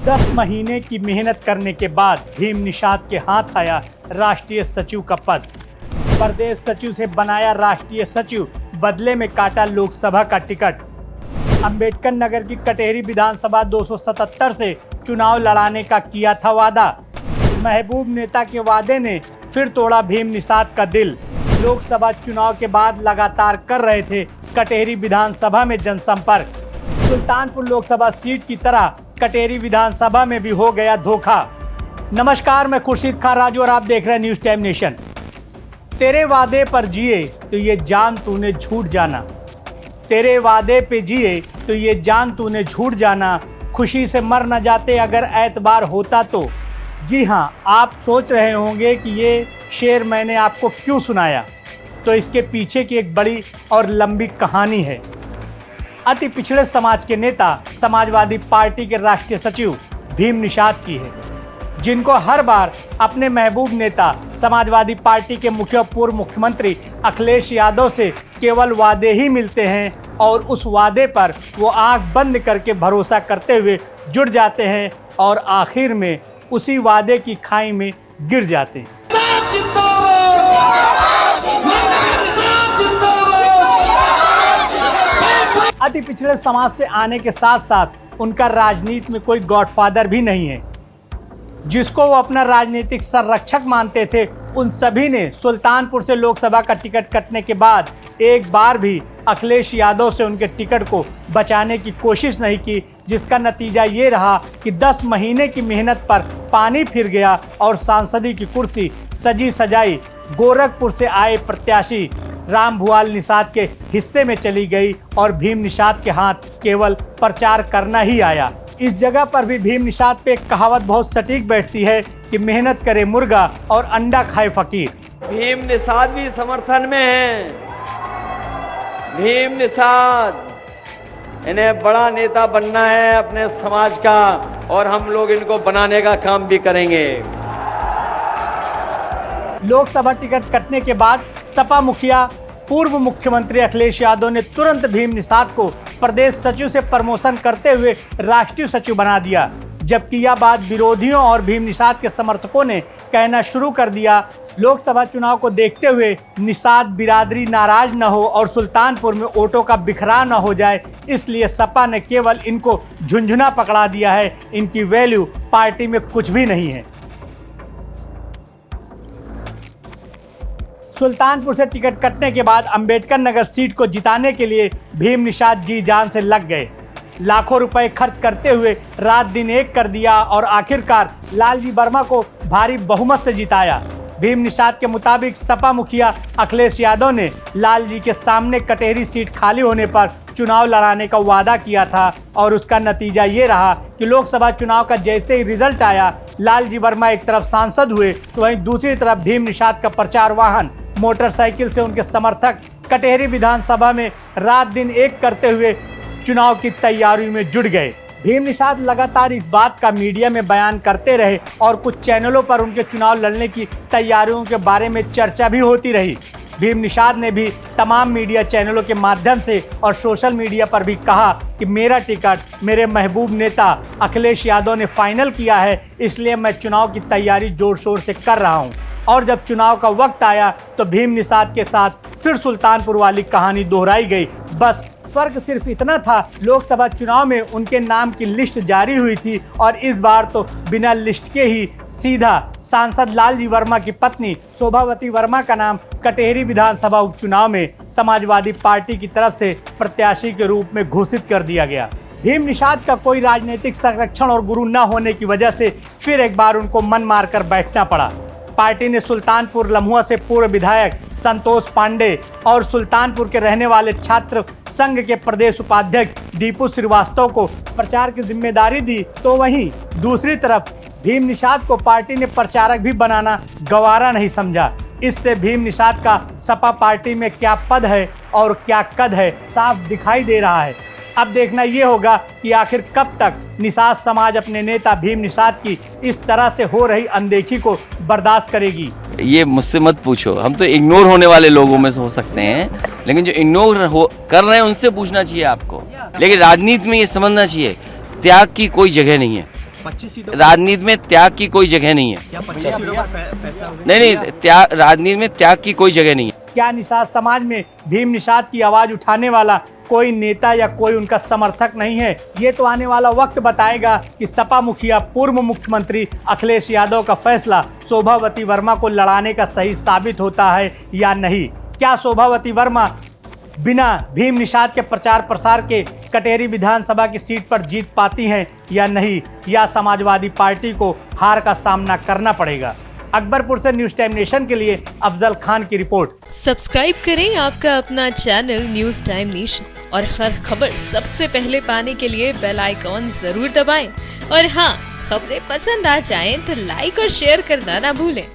10 महीने की मेहनत करने के बाद भीम निषाद के हाथ आया राष्ट्रीय सचिव का पद। प्रदेश सचिव से बनाया राष्ट्रीय सचिव, बदले में काटा लोकसभा का टिकट। अंबेडकर नगर की कटेहरी विधानसभा 277 से चुनाव लड़ाने का किया था वादा। महबूब नेता के वादे ने फिर तोड़ा भीम निषाद का दिल। लोकसभा चुनाव के बाद लगातार कर रहे थे कटेहरी विधानसभा में जनसंपर्क। सुल्तानपुर लोकसभा सीट की तरह कटेहरी विधानसभा में भी हो गया धोखा। नमस्कार, मैं खुर्शीद खान राजू और आप देख रहे हैं न्यूज टाइम नेशन। तेरे वादे पर जिए तो ये जान तूने झूठ जाना, तेरे वादे पे जिए तो ये जान तूने झूठ जाना, खुशी से मर न जाते अगर एतबार होता तो। जी हाँ, आप सोच रहे होंगे कि ये शेर मैंने आपको क्यों सुनाया, तो इसके पीछे की एक बड़ी और लंबी कहानी है। अति पिछड़े समाज के नेता, समाजवादी पार्टी के राष्ट्रीय सचिव भीम निषाद की है, जिनको हर बार अपने महबूब नेता समाजवादी पार्टी के पूर्व मुख्यमंत्री अखिलेश यादव से केवल वादे ही मिलते हैं और उस वादे पर वो आंख बंद करके भरोसा करते हुए जुड़ जाते हैं और आखिर में उसी वादे की खाई में गिर जाते हैं। अति पिछड़े समाज से आने के साथ साथ उनका राजनीति में कोई गॉडफादर भी नहीं है। जिसको वो अपना राजनीतिक संरक्षक मानते थे, उन सभी ने सुल्तानपुर से लोकसभा का टिकट कटने के बाद एक बार भी अखिलेश यादव से उनके टिकट को बचाने की कोशिश नहीं की, जिसका नतीजा ये रहा कि 10 महीने की मेहनत पर पानी फिर गया और सांसदी की कुर्सी सजी सजाई गोरखपुर से आए प्रत्याशी राम भुआल निषाद के हिस्से में चली गई और भीम निषाद के हाथ केवल प्रचार करना ही आया। इस जगह पर भी भीम निषाद पे एक कहावत बहुत सटीक बैठती है कि मेहनत करे मुर्गा और अंडा खाए फकीर। भीम निषाद भी समर्थन में हैं। भीम निषाद, इन्हें बड़ा नेता बनना है अपने समाज का और हम लोग इनको बनाने का काम भी करेंगे। लोकसभा टिकट कटने के बाद सपा मुखिया पूर्व मुख्यमंत्री अखिलेश यादव ने तुरंत भीम निषाद को प्रदेश सचिव से प्रमोशन करते हुए राष्ट्रीय सचिव बना दिया। जबकि यह बात विरोधियों और भीम निषाद के समर्थकों ने कहना शुरू कर दिया। लोकसभा चुनाव को देखते हुए निषाद बिरादरी नाराज न हो और सुल्तानपुर में वोटों का बिखरा न हो जाए, इसलिए सपा ने केवल इनको झुंझुना पकड़ा दिया है। इनकी वैल्यू पार्टी में कुछ भी नहीं है। सुल्तानपुर से टिकट कटने के बाद अंबेडकर नगर सीट को जिताने के लिए भीम निषाद जी जान से लग गए। लाखों रुपए खर्च करते हुए रात दिन एक कर दिया और आखिरकार लालजी वर्मा को भारी बहुमत से जिताया। भीम निषाद के मुताबिक सपा मुखिया अखिलेश यादव ने लालजी के सामने कटेहरी सीट खाली होने पर चुनाव लड़ाने का वादा किया था और उसका नतीजा ये रहा कि लोकसभा चुनाव का जैसे ही रिजल्ट आया, लालजी वर्मा एक तरफ सांसद हुए तो वहीं दूसरी तरफ भीम निषाद का प्रचार वाहन मोटरसाइकिल से उनके समर्थक कटेहरी विधानसभा में रात दिन एक करते हुए चुनाव की तैयारी में जुट गए। भीम निषाद लगातार इस बात का मीडिया में बयान करते रहे और कुछ चैनलों पर उनके चुनाव लड़ने की तैयारियों के बारे में चर्चा भी होती रही। भीम निषाद ने भी तमाम मीडिया चैनलों के माध्यम से और सोशल मीडिया पर भी कहा कि मेरा टिकट मेरे महबूब नेता अखिलेश यादव ने फाइनल किया है, इसलिए मैं चुनाव की तैयारी जोर शोर से कर रहा हूँ। और जब चुनाव का वक्त आया तो भीम निषाद के साथ फिर सुल्तानपुर वाली कहानी दोहराई गई। बस फर्क सिर्फ इतना था, लोकसभा चुनाव में उनके नाम की लिस्ट जारी हुई थी और इस बार तो बिना लिस्ट के ही सीधा सांसद लालजी वर्मा की पत्नी शोभावती वर्मा का नाम कटेहरी विधानसभा उपचुनाव में समाजवादी पार्टी की तरफ से प्रत्याशी के रूप में घोषित कर दिया गया। भीम निषाद का कोई राजनीतिक संरक्षण और गुरु न होने की वजह से फिर एक बार उनको मन मारकर बैठना पड़ा। पार्टी ने सुल्तानपुर लम्हुआ से पूर्व विधायक संतोष पांडे और सुल्तानपुर के रहने वाले छात्र संघ के प्रदेश उपाध्यक्ष दीपू श्रीवास्तव को प्रचार की जिम्मेदारी दी, तो वहीं दूसरी तरफ भीम निषाद को पार्टी ने प्रचारक भी बनाना गवारा नहीं समझा। इससे भीम निषाद का सपा पार्टी में क्या पद है और क्या कद है साफ दिखाई दे रहा है। अब देखना ये होगा कि आखिर कब तक निषाद समाज अपने नेता भीम निषाद की इस तरह से हो रही अनदेखी को बर्दाश्त करेगी। ये मुझसे मत पूछो, हम तो इग्नोर होने वाले लोगों में से हो सकते हैं, लेकिन जो इग्नोर कर रहे हैं उनसे पूछना चाहिए आपको। लेकिन राजनीति में ये समझना चाहिए, त्याग की कोई जगह नहीं है। 25 सीटों राजनीति में त्याग की कोई जगह नहीं है। क्या 25 सीटों का फैसला हो गया? नहीं, त्याग, राजनीति में त्याग की कोई जगह नहीं है। क्या निषाद समाज में भीम निषाद की आवाज उठाने वाला कोई नेता या कोई उनका समर्थक नहीं है? ये तो आने वाला वक्त बताएगा कि सपा मुखिया पूर्व मुख्यमंत्री अखिलेश यादव का फैसला शोभावती वर्मा को लड़ाने का सही साबित होता है या नहीं। क्या शोभावती वर्मा बिना भीम निषाद के प्रचार प्रसार के कटेरी विधानसभा की सीट पर जीत पाती हैं या नहीं, या समाजवादी पार्टी को हार का सामना करना पड़ेगा? अकबरपुर से न्यूज टाइम नेशन के लिए अफजल खान की रिपोर्ट। सब्सक्राइब करें आपका अपना चैनल न्यूज टाइम नेशन और हर खबर सबसे पहले पाने के लिए बेल आइकॉन जरूर दबाएं। और हाँ, खबरें पसंद आ जाएं तो लाइक और शेयर करना ना भूलें।